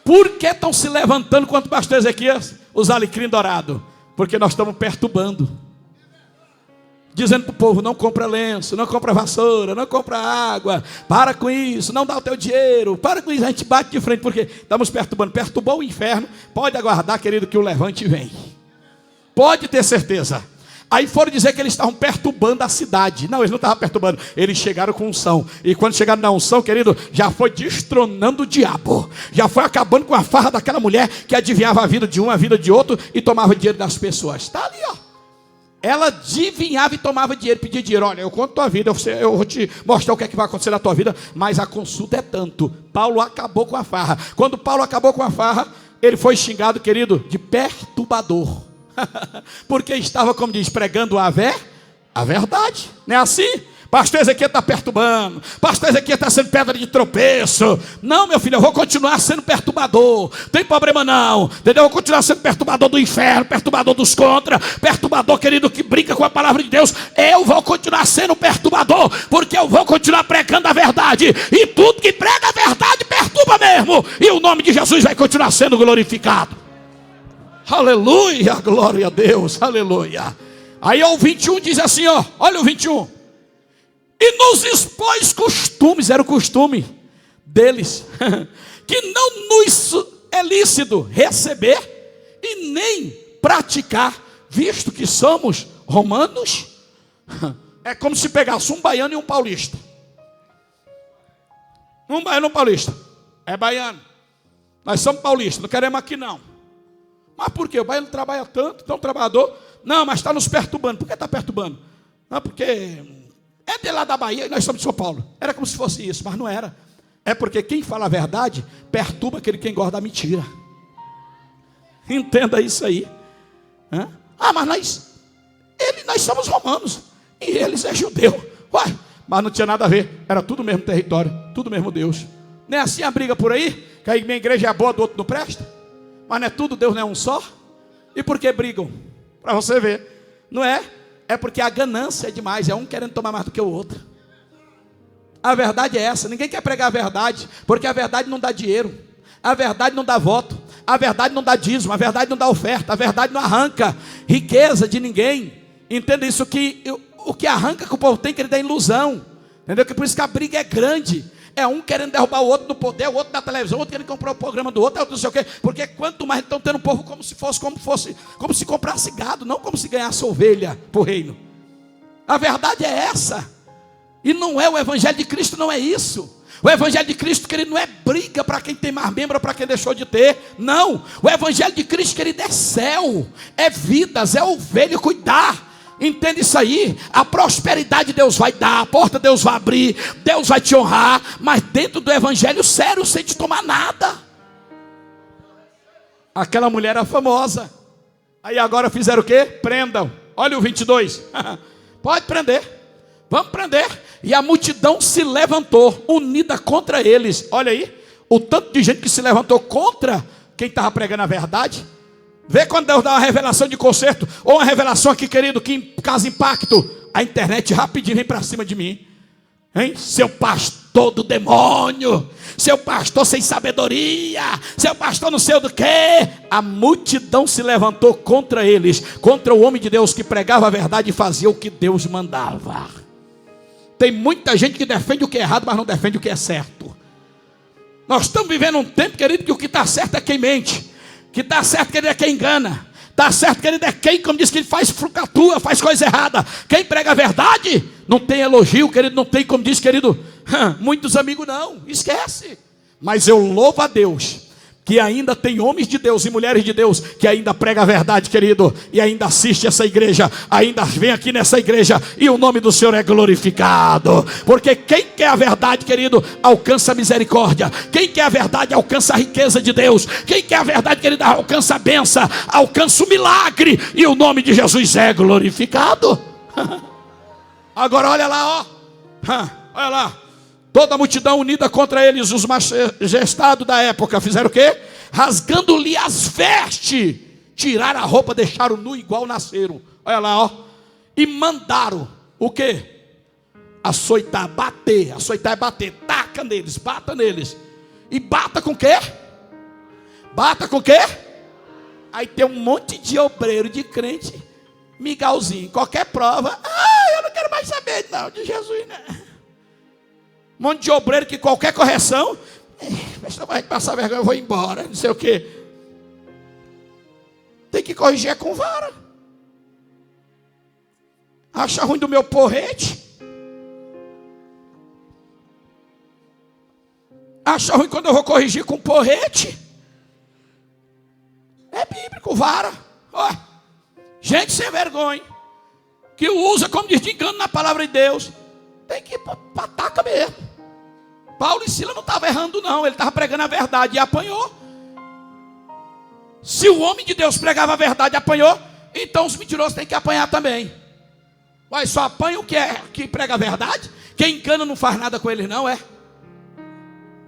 Por que estão se levantando quanto pastor Ezequias? Os alecrim dourado. Porque nós estamos perturbando. Dizendo para o povo: não compra lenço, não compra vassoura, não compra água. Para com isso, não dá o teu dinheiro. Para com isso, a gente bate de frente porque estamos perturbando. Perturbou o inferno, pode aguardar, querido, que o levante vem. Pode ter certeza. Aí foram dizer que eles estavam perturbando a cidade. Não, eles não estavam perturbando. Eles chegaram com unção. E quando chegaram na unção, querido, já foi destronando o diabo. Já foi acabando com a farra daquela mulher que adivinhava a vida de um, a vida de outro e tomava dinheiro das pessoas. Está ali, ó. Ela adivinhava e tomava dinheiro, pedia dinheiro. Olha, eu conto tua vida, eu vou te mostrar o que é que vai acontecer na tua vida. Mas a consulta é tanto. Paulo acabou com a farra. Quando Paulo acabou com a farra, ele foi xingado, querido, de perturbador. Porque estava, como diz, pregando a verdade. Não é assim? Pastor Ezequiel está perturbando. Pastor Ezequiel está sendo pedra de tropeço. Não, meu filho, eu vou continuar sendo perturbador. Tem problema não, entendeu? Eu vou continuar sendo perturbador do inferno, perturbador dos contra, perturbador, querido, que brinca com a palavra de Deus. Eu vou continuar sendo perturbador, porque eu vou continuar pregando a verdade. E tudo que prega a verdade perturba mesmo. E o nome de Jesus vai continuar sendo glorificado. Aleluia, glória a Deus, aleluia. Aí o 21 diz assim, ó, olha o 21. E nos expôs costumes, era o costume deles, que não nos é lícito receber e nem praticar, visto que somos romanos. É como se pegasse um baiano e um paulista. Um baiano e um paulista. É baiano. Nós somos paulistas, não queremos aqui não. Mas por quê? O baiano trabalha tanto, tão trabalhador. Não, mas está nos perturbando. Por que está perturbando? Não, porque é de lá da Bahia e nós somos de São Paulo. Era como se fosse isso, mas não era. É porque quem fala a verdade perturba aquele que engorda a mentira. Entenda isso aí. Ah, mas nós somos romanos e eles é judeu. Uai, mas não tinha nada a ver. Era tudo o mesmo território, tudo o mesmo Deus. Não é assim a briga por aí? Que a minha igreja é boa, do outro não presta? Mas não é tudo, Deus não é um só? E por que brigam? Para você ver. Não é? É porque a ganância é demais. É um querendo tomar mais do que o outro. A verdade é essa. Ninguém quer pregar a verdade, porque a verdade não dá dinheiro. A verdade não dá voto. A verdade não dá dízimo. A verdade não dá oferta. A verdade não arranca riqueza de ninguém. Entenda isso, que o que arranca que o povo tem, que ele dá ilusão. Entendeu? Que por isso que a briga é grande. É um querendo derrubar o outro no poder, o outro na televisão, o outro querendo comprar o programa do outro, não sei o quê. Porque quanto mais estão tendo o povo como se comprasse gado, não como se ganhasse ovelha para o reino. A verdade é essa. E não é o evangelho de Cristo, não é isso. O evangelho de Cristo, querido, não é briga para quem tem mais membro ou para quem deixou de ter. Não. O evangelho de Cristo, querido, é céu, é vidas, é ovelha, cuidar. Entende isso aí? A prosperidade Deus vai dar, a porta Deus vai abrir, Deus vai te honrar, mas dentro do evangelho sério, sem te tomar nada. Aquela mulher era famosa. Aí agora fizeram o quê? Prendam. Olha o 22. Pode prender. Vamos prender. E a multidão se levantou, unida contra eles. Olha aí, o tanto de gente que se levantou contra quem estava pregando a verdade. Vê quando Deus dá uma revelação de conserto, ou uma revelação aqui, querido, que causa impacto. A internet rapidinho vem para cima de mim. Hein? Seu pastor do demônio, seu pastor sem sabedoria, seu pastor não sei do que. A multidão se levantou contra eles, contra o homem de Deus que pregava a verdade e fazia o que Deus mandava. Tem muita gente que defende o que é errado, mas não defende o que é certo. Nós estamos vivendo um tempo, querido, que o que está certo é quem mente, que está certo, querido, é quem engana. Está certo, querido, é quem, como diz que ele faz frucatua, faz coisa errada. Quem prega a verdade, não tem elogio, querido, não tem, como diz, querido, muitos amigos não, esquece. Mas eu louvo a Deus, que ainda tem homens de Deus e mulheres de Deus, que ainda prega a verdade, querido, e ainda assiste essa igreja, ainda vem aqui nessa igreja, e o nome do Senhor é glorificado. Porque quem quer a verdade, querido, alcança a misericórdia. Quem quer a verdade, alcança a riqueza de Deus. Quem quer a verdade, querido, alcança a bênção, alcança o milagre, e o nome de Jesus é glorificado. Agora olha lá, ó. Olha lá. Toda a multidão unida contra eles, os magistrados da época, fizeram o quê? Rasgando-lhe as vestes, tiraram a roupa, deixaram nu igual nasceram. Olha lá, ó. E mandaram o quê? Açoitar, bater. Açoitar é bater. Taca neles, bata neles. E bata com o quê? Bata com o quê? Aí tem um monte de obreiro, de crente, migalzinho. Qualquer prova, eu não quero mais saber não, de Jesus, né? Um monte de obreiro que qualquer correção, se vai passar vergonha, eu vou embora, não sei o quê. Tem que corrigir é com vara. Acha ruim do meu porrete? Acha ruim quando eu vou corrigir com porrete? É bíblico, vara. Ó, gente sem vergonha, que usa como diz de engano na palavra de Deus, tem que ir para ataca mesmo. Paulo e Silas não estavam errando não, ele estava pregando a verdade e apanhou. Se o homem de Deus pregava a verdade e apanhou, então os mentirosos têm que apanhar também. Mas só apanha o que que prega a verdade? Quem engana não faz nada com eles não, é?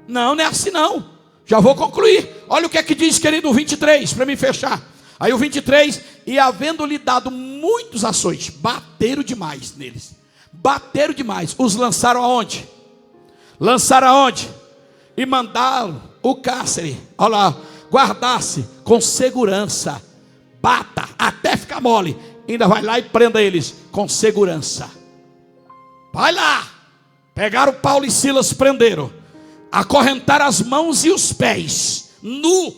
Não, não é assim não. Já vou concluir. Olha o que é que diz, querido, o 23, para me fechar. Aí o 23, e havendo-lhe dado muitos açoites, bateram demais neles. Bateram demais, os lançaram aonde? Lançaram aonde? E mandaram o cárcere, olha lá, guardasse com segurança. Bata, até ficar mole. Ainda vai lá e prenda eles com segurança. Vai lá. Pegaram Paulo e Silas, prenderam. Acorrentaram as mãos e os pés, nu.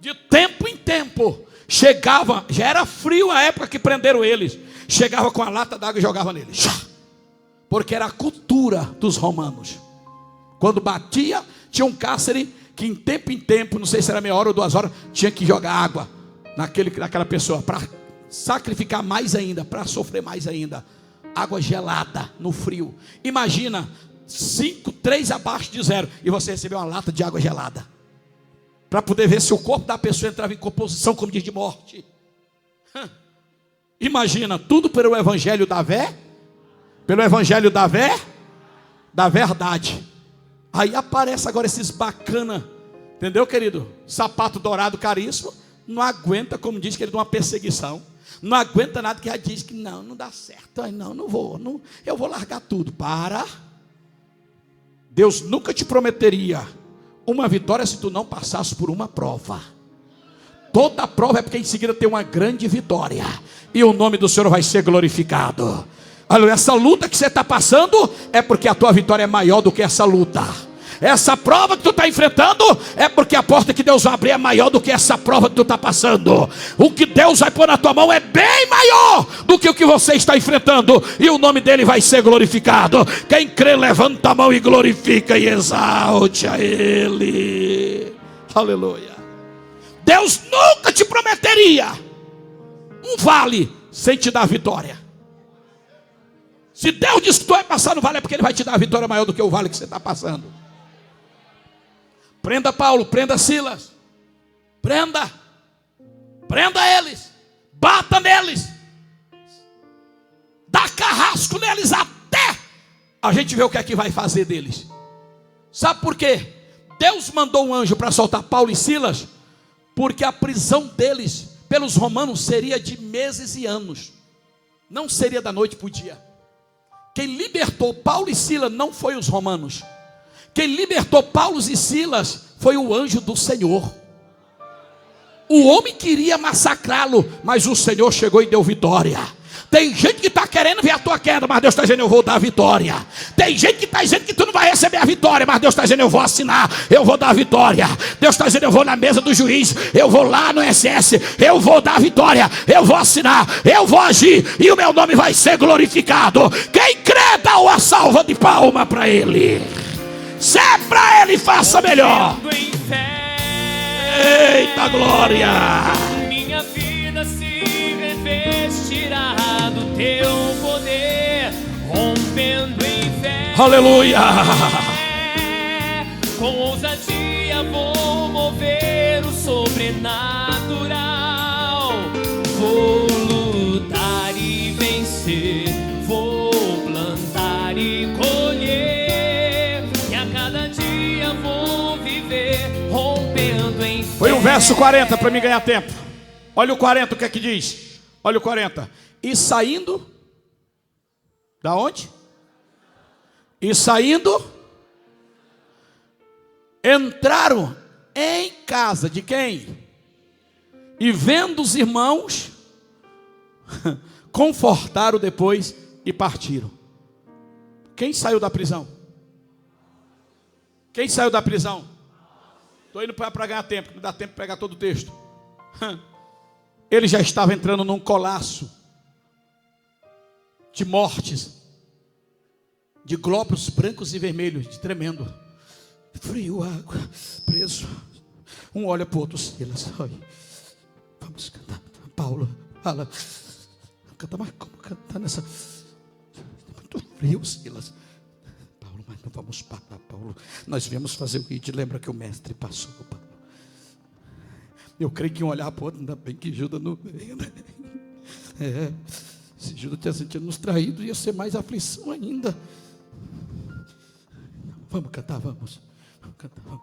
De tempo em tempo. Chegava, já era frio a época que prenderam eles. Chegava com a lata d'água e jogava neles. Porque era a cultura dos romanos. Quando batia, tinha um cárcere que em tempo, não sei se era meia hora ou 2 horas, tinha que jogar água naquela pessoa, para sacrificar mais ainda, para sofrer mais ainda. Água gelada, no frio. Imagina, 3 abaixo de 0, e você recebeu uma lata de água gelada, para poder ver se o corpo da pessoa entrava em composição, como diz, de morte. Imagina, tudo pelo evangelho da vé, pelo evangelho da verdade. Aí aparece agora esses bacana, entendeu, querido? Sapato dourado caríssimo, não aguenta, como diz, querido, uma perseguição. Não aguenta nada, que já diz que não dá certo. Ai, não vou, eu vou largar tudo. Para. Deus nunca te prometeria uma vitória se tu não passasse por uma prova. Toda prova é porque em seguida tem uma grande vitória, e o nome do Senhor vai ser glorificado. Aleluia. Essa luta que você está passando é porque a tua vitória é maior do que essa luta. Essa prova que tu está enfrentando é porque a porta que Deus vai abrir é maior do que essa prova que tu está passando. O que Deus vai pôr na tua mão é bem maior do que o que você está enfrentando, e o nome dele vai ser glorificado. Quem crê, levanta a mão e glorifica e exalte a ele. Aleluia. Deus nunca te prometeria um vale sem te dar vitória. Se Deus diz que tu vai passar no vale, é porque ele vai te dar a vitória maior do que o vale que você está passando. Prenda Paulo, prenda Silas. Prenda eles. Bata neles. Dá carrasco neles até a gente ver o que é que vai fazer deles. Sabe por quê? Deus mandou um anjo para soltar Paulo e Silas, porque a prisão deles pelos romanos seria de meses e anos. Não seria da noite para o dia. Quem libertou Paulo e Silas não foi os romanos. Quem libertou Paulo e Silas foi o anjo do Senhor. O homem queria massacrá-lo, mas o Senhor chegou e deu vitória. Tem gente que está querendo ver a tua queda, mas Deus está dizendo: eu vou dar a vitória. Tem gente que está dizendo que tu não vai receber a vitória, mas Deus está dizendo: eu vou assinar, eu vou dar a vitória. Deus está dizendo: eu vou na mesa do juiz, eu vou lá no SS, eu vou dar a vitória, eu vou assinar, eu vou agir, e o meu nome vai ser glorificado. Quem crê, dá uma salva de palma para ele. Se é para ele, faça melhor. Eita glória! Minha vida se revestirá do teu poder, rompendo em fé. Aleluia! Com ousadia vou mover o sobrenatural. Vou lutar e vencer, vou plantar e colher, e a cada dia vou viver rompendo em fé. Foi o verso 40 para me ganhar tempo. Olha o 40, o que é que diz? Olha o 40. E saindo, da onde? E saindo, entraram em casa de quem? E vendo os irmãos, confortaram depois e partiram. Quem saiu da prisão? Quem saiu da prisão? Estou indo para ganhar tempo, não dá tempo de pegar todo o texto. Ele já estava entrando num colapso de mortes, de glóbulos brancos e vermelhos, de tremendo. Frio, água, preso. Um olha para o outro, Silas. Vamos cantar. Paulo, fala. Canta, mas como cantar nessa... Muito frio, Silas. Paulo, mas não vamos parar, Paulo. Nós viemos fazer o ID, lembra que o mestre passou, Paulo. Eu creio que um olhar para o outro, ainda bem que Judas não veio, né? Se Judas tivesse sentido nos traídos, ia ser mais aflição ainda. Vamos cantar, vamos. Vamos cantar, vamos.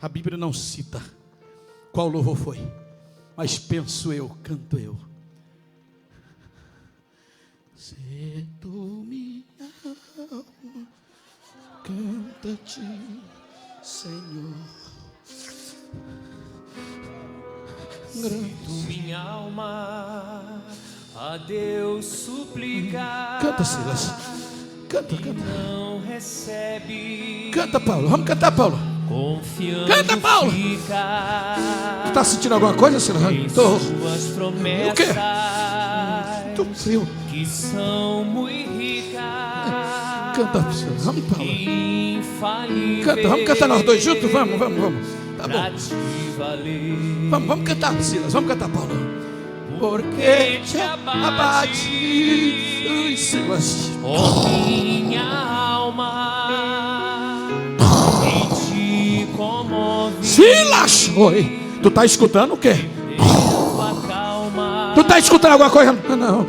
A Bíblia não cita qual louvor foi, mas penso eu, canto eu. Cedo minha alma, canta-te, Senhor. Sinto minha alma a Deus suplicar. Canta, Silas. Canta, canta. Não recebe. Canta, Paulo. Vamos cantar, Paulo. Confiando. Canta, Paulo. Tu está sentindo alguma coisa, Silas? Estou. O quê? Estou frio. Que são muito ricas. Canta, Silas. Vamos, Paulo. Infalíveis. Canta, vamos cantar nós dois juntos? Vamos. Tá bom. Vamos cantar, Silas. Vamos cantar, Paulo. Porque te abate, Silas. Oh, minha alma, em ti comove. Silas, oi. Tu tá escutando o quê? Tu tá escutando alguma coisa? Não.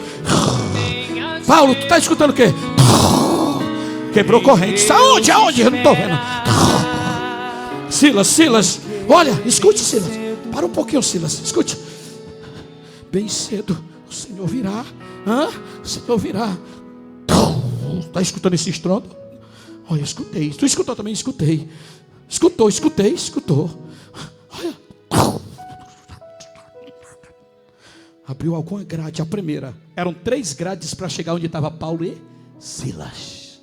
Paulo, tu tá escutando o quê? Quebrou corrente. Aonde? Eu não tô vendo. Silas, olha, escute, Silas. Para um pouquinho, Silas, escute. Bem cedo o Senhor virá. O Senhor virá. Está escutando esse estrondo? Olha, escutei. Tu escutou também? Escutei. Escutou. Olha. abriu alguma grade. A primeira, eram 3 grades para chegar onde estava Paulo e Silas.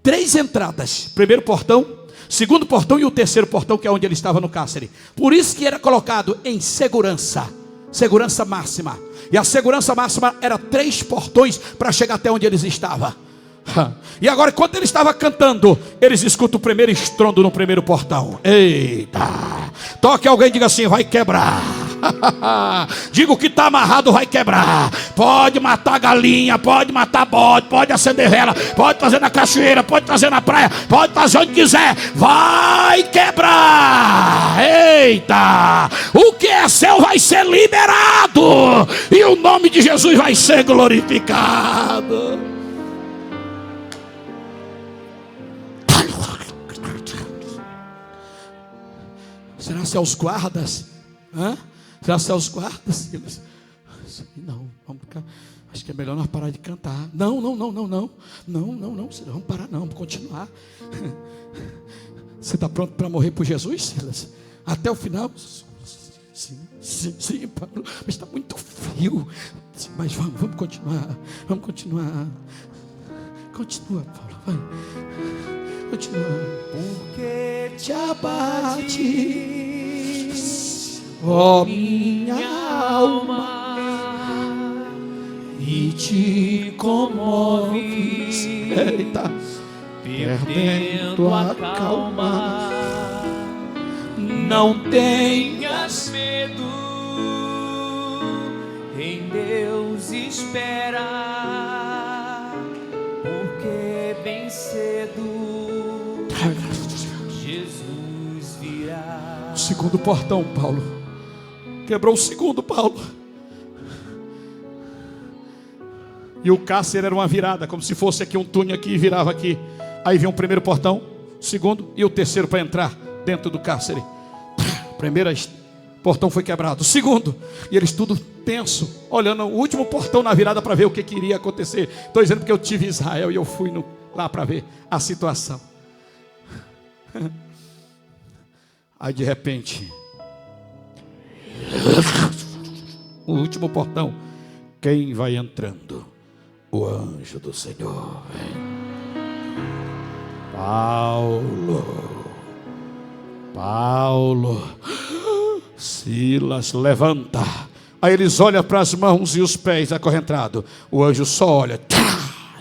3 entradas, primeiro portão, segundo portão e o terceiro portão, que é onde ele estava no cárcere. Por isso que era colocado em segurança máxima. E a segurança máxima era 3 portões para chegar até onde eles estavam. E agora, enquanto ele estava cantando, eles escutam o primeiro estrondo no primeiro portão. Eita! Toque alguém e diga assim: vai quebrar. Diga: o que está amarrado vai quebrar. Pode matar galinha, pode matar bode, pode acender vela, pode fazer na cachoeira, pode fazer na praia, pode fazer onde quiser. Vai quebrar. Eita! O que é seu vai ser liberado, e o nome de Jesus vai ser glorificado. Será se aos guardas? Será se aos guardas? Não, vamos ficar. Acho que é melhor nós parar de cantar. Não, vamos parar não, vamos continuar. Você está pronto para morrer por Jesus, Silas? Até o final? Sim, Paulo, mas está muito frio. Mas vamos continuar. Continua, Paulo, vai. Continua. Porque te abates, ó minha alma, e te comoves, eita, perdendo a calma. Não tenhas medo, em Deus espera, porque bem cedo Jesus virá. O segundo portão, Paulo. Quebrou o segundo, Paulo. E o cárcere era uma virada, como se fosse aqui um túnel aqui e virava aqui. Aí vinha o primeiro portão, o segundo e o terceiro para entrar dentro do cárcere. O primeiro portão foi quebrado, o segundo, e eles tudo tenso, olhando o último portão na virada para ver o que iria acontecer. Estou dizendo porque eu tive Israel e eu fui lá para ver a situação. Aí de repente, o último portão, quem vai entrando? O anjo do Senhor. Paulo, Silas, levanta. Aí eles olham para as mãos e os pés acorrentados. O anjo só olha,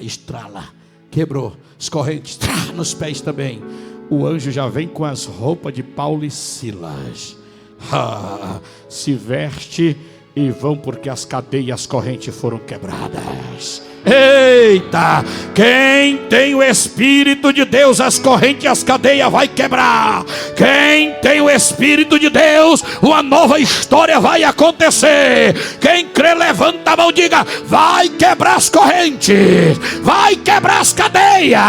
estrala, quebrou as correntes, nos pés também. O anjo já vem com as roupas de Paulo e Silas. Se veste e vão, porque as cadeias e as correntes foram quebradas. Eita! Quem tem o Espírito de Deus, as correntes e as cadeias vai quebrar. Quem tem o Espírito de Deus, uma nova história vai acontecer. Quem crê, levanta a mão e diga: vai quebrar as correntes, vai quebrar as cadeias,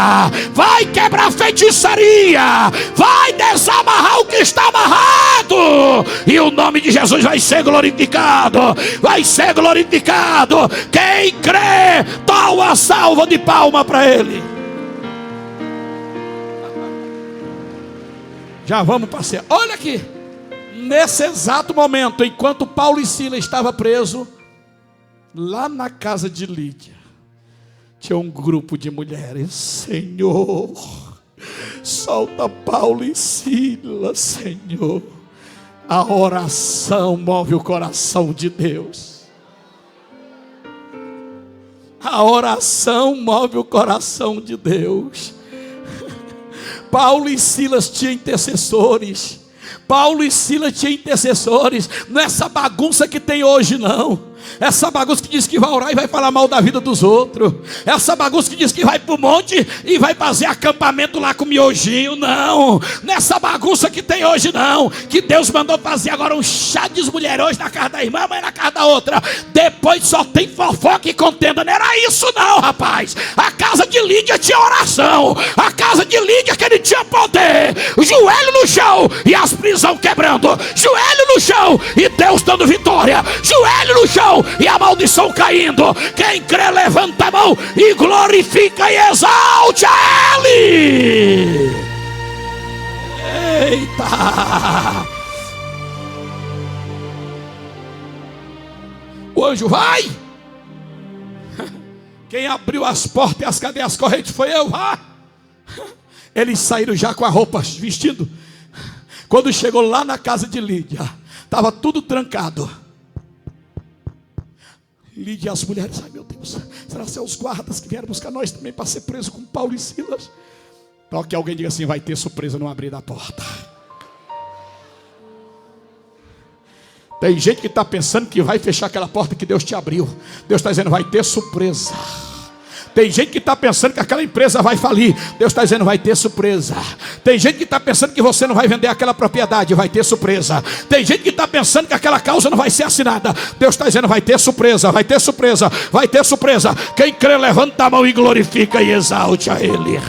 vai quebrar a feitiçaria, vai desamarrar o que está amarrado, e o nome de Jesus vai ser glorificado. Vai ser glorificado. Quem crê, dá uma salva de palma para ele. Já vamos passear. Olha aqui. Nesse exato momento, enquanto Paulo e Silas estavam presos, lá na casa de Lídia, tinha um grupo de mulheres. Senhor, solta Paulo e Silas, Senhor. A oração move o coração de Deus. A oração move o coração de Deus. Paulo e Silas tinham intercessores. Paulo e Silas tinham intercessores. Não é essa bagunça que tem hoje, não. Essa bagunça que diz que vai orar e vai falar mal da vida dos outros. Essa bagunça que diz que vai para o monte e vai fazer acampamento lá com miojinho. Não. Nessa bagunça que tem hoje, não. Que Deus mandou fazer agora um chá de mulherões na casa da irmã, mas na casa da outra. Depois só tem fofoca e contenda. Não era isso não, rapaz. A casa de Lídia tinha oração. A casa de Lídia que ele tinha poder. O joelho no chão e as prisões quebrando. Joelho no chão e Deus dando vitória. Joelho no chão e a maldição caindo. Quem crê, levanta a mão e glorifica e exalte a Ele. Eita! O anjo vai. Quem abriu as portas e as cadeias correntes foi eu. Eles saíram já com a roupa, vestindo. Quando chegou lá na casa de Lídia, estava tudo trancado. Lídia e as mulheres, ai meu Deus, será que são os guardas que vieram buscar nós também para ser preso com Paulo e Silas? Para que alguém diga assim, vai ter surpresa no abrir da porta. Tem gente que está pensando que vai fechar aquela porta que Deus te abriu. Deus está dizendo, vai ter surpresa. Tem gente que está pensando que aquela empresa vai falir. Deus está dizendo, vai ter surpresa. Tem gente que está pensando que você não vai vender aquela propriedade. Vai ter surpresa. Tem gente que está pensando que aquela causa não vai ser assinada. Deus está dizendo, vai ter surpresa, vai ter surpresa, vai ter surpresa. Quem crê, levanta a mão e glorifica e exalte a Ele.